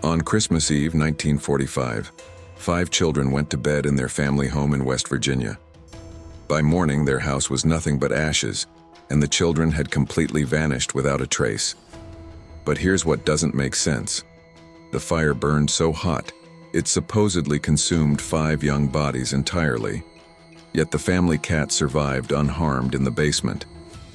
On Christmas Eve, 1945, 5 children went to bed in their family home in West Virginia. By morning, their house was nothing but ashes, and the children had completely vanished without a trace. But here's what doesn't make sense. The fire burned so hot, it supposedly consumed 5 young bodies entirely. Yet the family cat survived unharmed in the basement,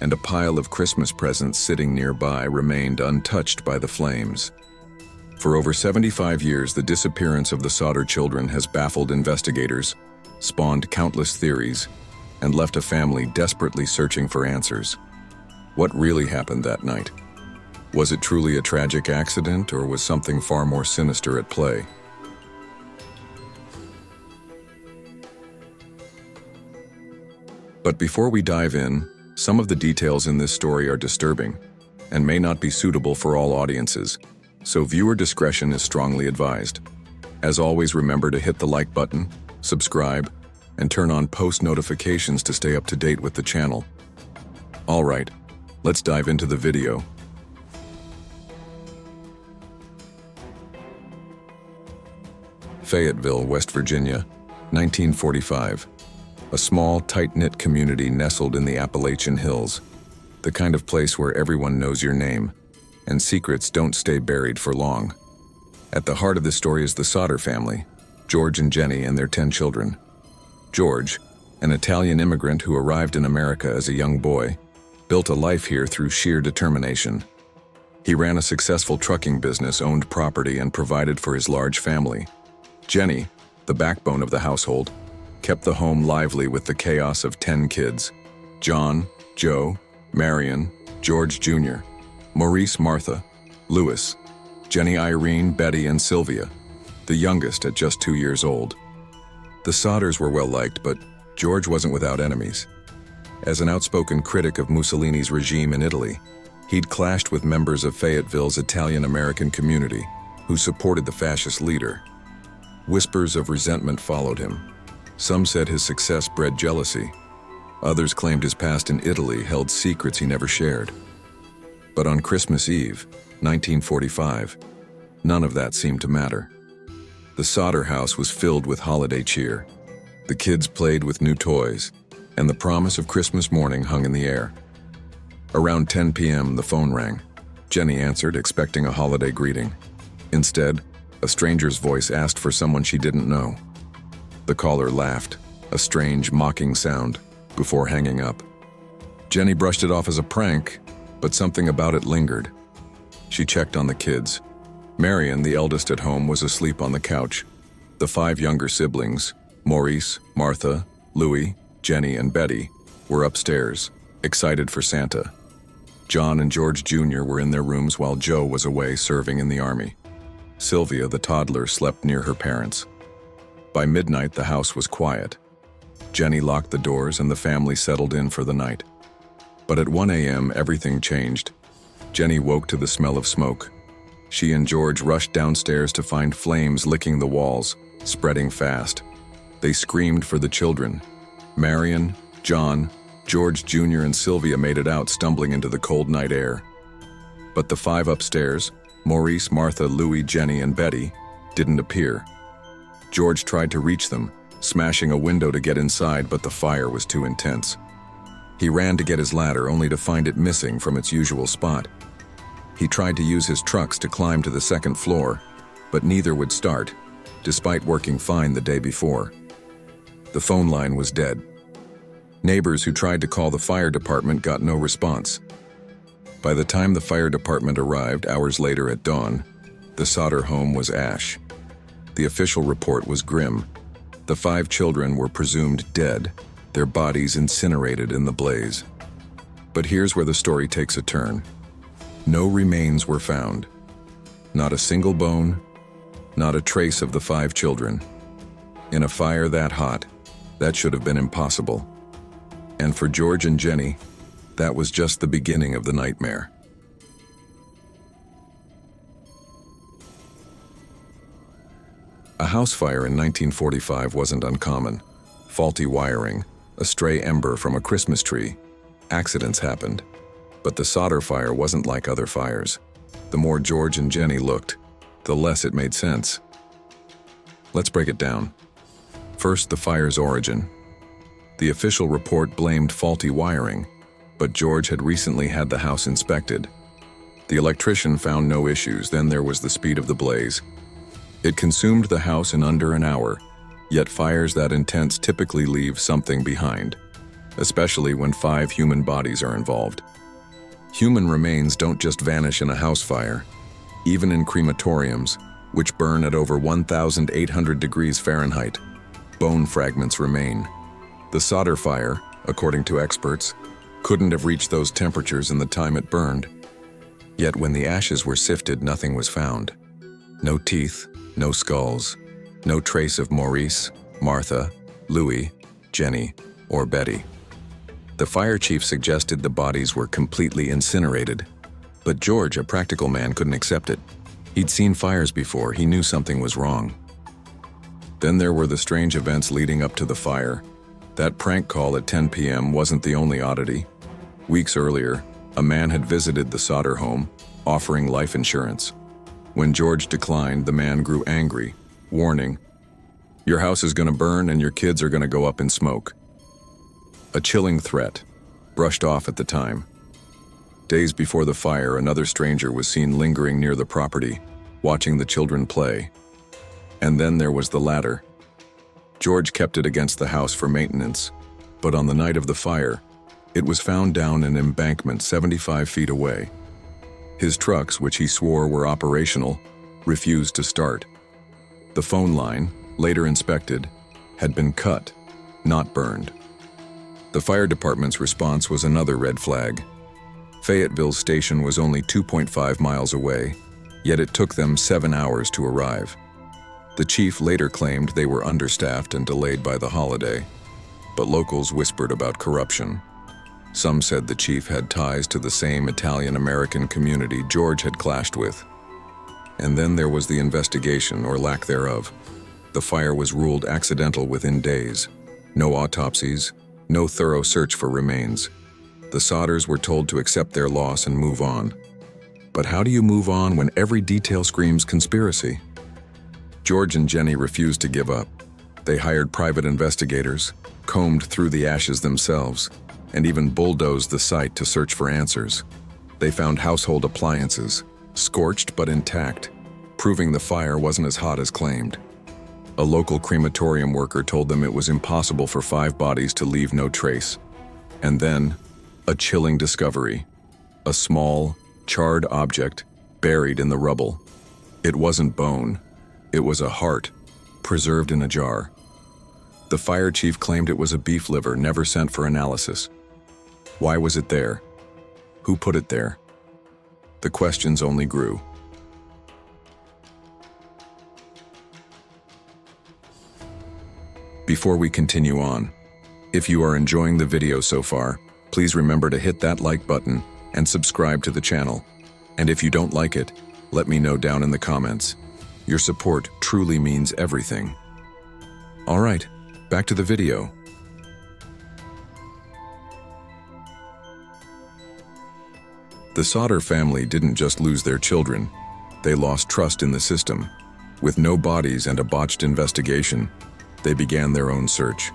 and a pile of Christmas presents sitting nearby remained untouched by the flames. For over 75 years, the disappearance of the Sodder children has baffled investigators, spawned countless theories, and left a family desperately searching for answers. What really happened that night? Was it truly a tragic accident, or was something far more sinister at play? But before we dive in, some of the details in this story are disturbing and may not be suitable for all audiences, so viewer discretion is strongly advised. As always, remember to hit the like button, subscribe, and turn on post notifications to stay up to date with the channel. All right, let's dive into the video. Fayetteville, West Virginia, 1945. A small, tight-knit community nestled in the Appalachian Hills, the kind of place where everyone knows your name, and secrets don't stay buried for long. At the heart of the story is the Sodder family, George and Jennie and their 10 children. George, an Italian immigrant who arrived in America as a young boy, built a life here through sheer determination. He ran a successful trucking business, owned property, and provided for his large family. Jennie, the backbone of the household, kept the home lively with the chaos of 10 kids: John, Joe, Marion, George Jr., Maurice, Martha, Louis, Jenny, Irene, Betty, and Sylvia, the youngest at just 2 years old. The Sodders were well liked, but George wasn't without enemies. As an outspoken critic of Mussolini's regime in Italy, he'd clashed with members of Fayetteville's Italian-American community who supported the fascist leader. Whispers of resentment followed him. Some said his success bred jealousy. Others claimed his past in Italy held secrets he never shared. But on Christmas Eve, 1945, none of that seemed to matter. The Sodder house was filled with holiday cheer. The kids played with new toys, and the promise of Christmas morning hung in the air. Around 10 p.m., the phone rang. Jennie answered, expecting a holiday greeting. Instead, a stranger's voice asked for someone she didn't know. The caller laughed, a strange, mocking sound, before hanging up. Jennie brushed it off as a prank, but something about it lingered. She checked on the kids. Marion, the eldest at home, was asleep on the couch. The 5 younger siblings, Maurice, Martha, Louis, Jennie, and Betty, were upstairs, excited for Santa. John and George Jr. were in their rooms while Joe was away serving in the army. Sylvia, the toddler, slept near her parents. By midnight, the house was quiet. Jennie locked the doors and the family settled in for the night. But at 1 a.m., everything changed. Jennie woke to the smell of smoke. She and George rushed downstairs to find flames licking the walls, spreading fast. They screamed for the children. Marion, John, George Jr., and Sylvia made it out, stumbling into the cold night air. But the 5 upstairs, Maurice, Martha, Louis, Jennie, and Betty, didn't appear. George tried to reach them, smashing a window to get inside, but the fire was too intense. He ran to get his ladder, only to find it missing from its usual spot. He tried to use his trucks to climb to the 2nd floor, but neither would start, despite working fine the day before. The phone line was dead. Neighbors who tried to call the fire department got no response. By the time the fire department arrived hours later at dawn, the Sodder home was ash. The official report was grim. The 5 children were presumed dead, their bodies incinerated in the blaze. But here's where the story takes a turn. No remains were found. Not a single bone, not a trace of the 5 children. In a fire that hot, that should have been impossible. And for George and Jennie, that was just the beginning of the nightmare. A house fire in 1945 wasn't uncommon. Faulty wiring, a stray ember from a Christmas tree. Accidents happened. But the Sodder fire wasn't like other fires. The more George and Jennie looked, the less it made sense. Let's break it down. First, the fire's origin. The official report blamed faulty wiring, but George had recently had the house inspected. The electrician found no issues, then there was the speed of the blaze. It consumed the house in under an hour, yet fires that intense typically leave something behind, especially when 5 human bodies are involved. Human remains don't just vanish in a house fire. Even in crematoriums, which burn at over 1,800 degrees Fahrenheit, bone fragments remain. The Sodder fire, according to experts, couldn't have reached those temperatures in the time it burned. Yet when the ashes were sifted, nothing was found. No teeth, no skulls, no trace of Maurice, Martha, Louis, Jenny, or Betty. The fire chief suggested the bodies were completely incinerated, but George, a practical man, couldn't accept it. He'd seen fires before, he knew something was wrong. Then there were the strange events leading up to the fire. That prank call at 10 p.m. wasn't the only oddity. Weeks earlier, a man had visited the Sodder home, offering life insurance. When George declined, the man grew angry, warning, "Your house is going to burn and your kids are going to go up in smoke." A chilling threat, brushed off at the time. Days before the fire, another stranger was seen lingering near the property, watching the children play. And then there was the ladder. George kept it against the house for maintenance, but on the night of the fire, it was found down an embankment 75 feet away. His trucks, which he swore were operational, refused to start. The phone line, later inspected, had been cut, not burned. The fire department's response was another red flag. Fayetteville station was only 2.5 miles away, yet it took them 7 hours to arrive. The chief later claimed they were understaffed and delayed by the holiday, but locals whispered about corruption. Some said the chief had ties to the same Italian-American community George had clashed with. And then there was the investigation, or lack thereof. The fire was ruled accidental within days. No autopsies, no thorough search for remains. The Sodders were told to accept their loss and move on. But how do you move on when every detail screams conspiracy? George and Jennie refused to give up. They hired private investigators, combed through the ashes themselves, and even bulldozed the site to search for answers. They found household appliances, scorched but intact, proving the fire wasn't as hot as claimed. A local crematorium worker told them it was impossible for 5 bodies to leave no trace. And then, a chilling discovery. A small, charred object buried in the rubble. It wasn't bone. It was a heart, preserved in a jar. The fire chief claimed it was a beef liver never sent for analysis. Why was it there? Who put it there? The questions only grew. Before we continue on, if you are enjoying the video so far, please remember to hit that like button and subscribe to the channel. And if you don't like it, let me know down in the comments. Your support truly means everything. All right, back to the video. The Sodder family didn't just lose their children, they lost trust in the system. With no bodies and a botched investigation, they began their own search.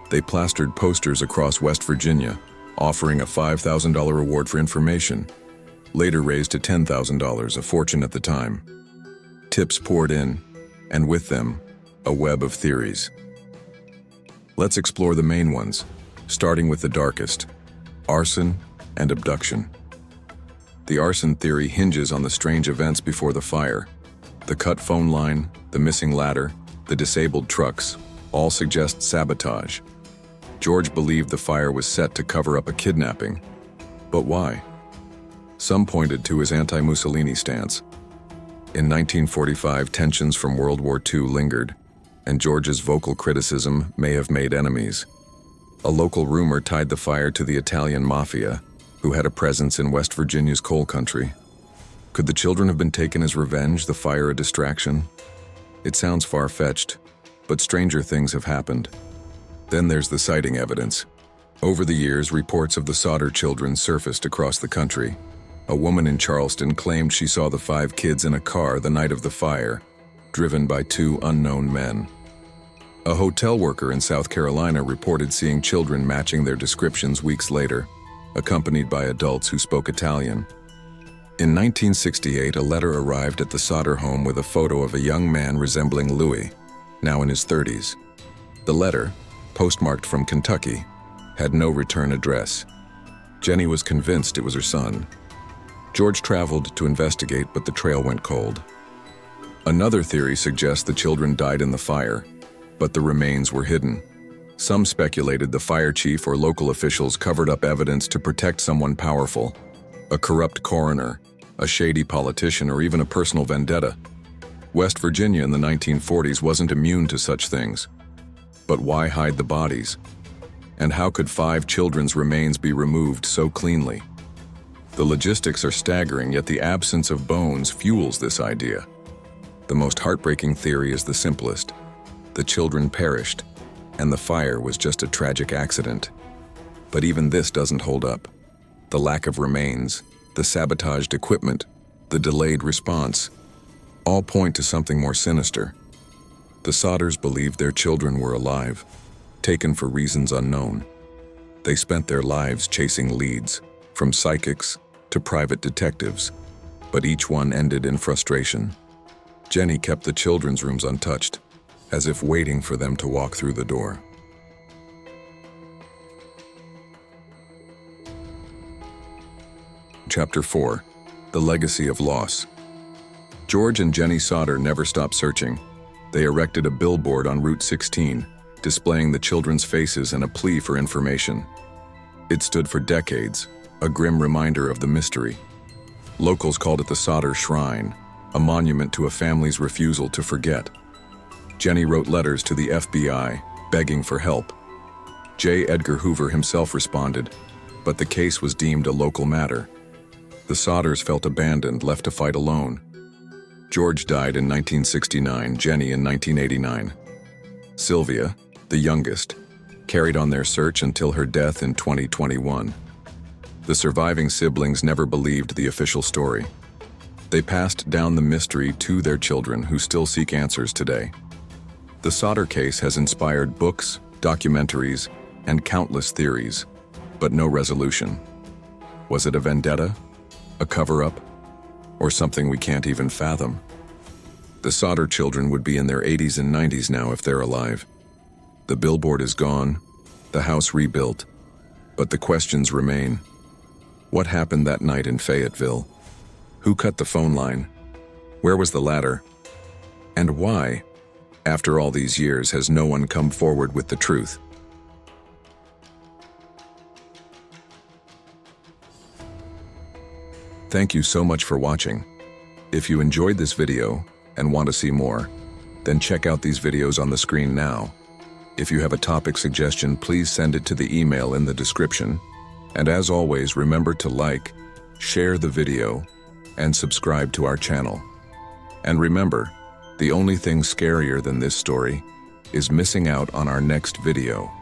They plastered posters across West Virginia, offering a $5,000 reward for information, later raised to $10,000, a fortune at the time. Tips poured in, and with them, a web of theories. Let's explore the main ones, starting with the darkest: arson and abduction. The arson theory hinges on the strange events before the fire. The cut phone line, the missing ladder, the disabled trucks, all suggest sabotage. George believed the fire was set to cover up a kidnapping. But why? Some pointed to his anti-Mussolini stance. In 1945, tensions from World War II lingered, and George's vocal criticism may have made enemies. A local rumor tied the fire to the Italian mafia, who had a presence in West Virginia's coal country. Could the children have been taken as revenge, the fire a distraction? It sounds far-fetched, but stranger things have happened. Then there's the sighting evidence. Over the years, reports of the Sodder children surfaced across the country. A woman in Charleston claimed she saw the 5 kids in a car the night of the fire, driven by 2 unknown men. A hotel worker in South Carolina reported seeing children matching their descriptions weeks later, accompanied by adults who spoke Italian. In 1968, a letter arrived at the Sodder home with a photo of a young man resembling Louis, now in his 30s. The letter, postmarked from Kentucky, had no return address. Jennie was convinced it was her son. George traveled to investigate, but the trail went cold. Another theory suggests the children died in the fire, but the remains were hidden. Some speculated the fire chief or local officials covered up evidence to protect someone powerful, a corrupt coroner, a shady politician, or even a personal vendetta. West Virginia in the 1940s wasn't immune to such things. But why hide the bodies? And how could 5 children's remains be removed so cleanly? The logistics are staggering, yet the absence of bones fuels this idea. The most heartbreaking theory is the simplest. The children perished, and the fire was just a tragic accident. But even this doesn't hold up. The lack of remains, the sabotaged equipment, the delayed response, all point to something more sinister. The Sodders believed their children were alive, taken for reasons unknown. They spent their lives chasing leads, from psychics to private detectives, but each one ended in frustration. Jennie kept the children's rooms untouched, as if waiting for them to walk through the door. Chapter 4. The Legacy of Loss. George and Jennie Sodder never stopped searching. They erected a billboard on Route 16, displaying the children's faces and a plea for information. It stood for decades, a grim reminder of the mystery. Locals called it the Sodder Shrine, a monument to a family's refusal to forget. Jennie wrote letters to the FBI, begging for help. J. Edgar Hoover himself responded, but the case was deemed a local matter. The Sodders felt abandoned, left to fight alone. George died in 1969, Jennie in 1989. Sylvia, the youngest, carried on their search until her death in 2021. The surviving siblings never believed the official story. They passed down the mystery to their children, who still seek answers today. The Sodder case has inspired books, documentaries, and countless theories, but no resolution. Was it a vendetta? A cover-up? Or something we can't even fathom? The Sodder children would be in their 80s and 90s now if they're alive. The billboard is gone, the house rebuilt, but the questions remain. What happened that night in Fayetteville? Who cut the phone line? Where was the ladder? And why, after all these years, has no one come forward with the truth? Thank you so much for watching. If you enjoyed this video and want to see more, then check out these videos on the screen now. If you have a topic suggestion, please send it to the email in the description. And as always, remember to like, share the video, and subscribe to our channel. And remember, the only thing scarier than this story is missing out on our next video.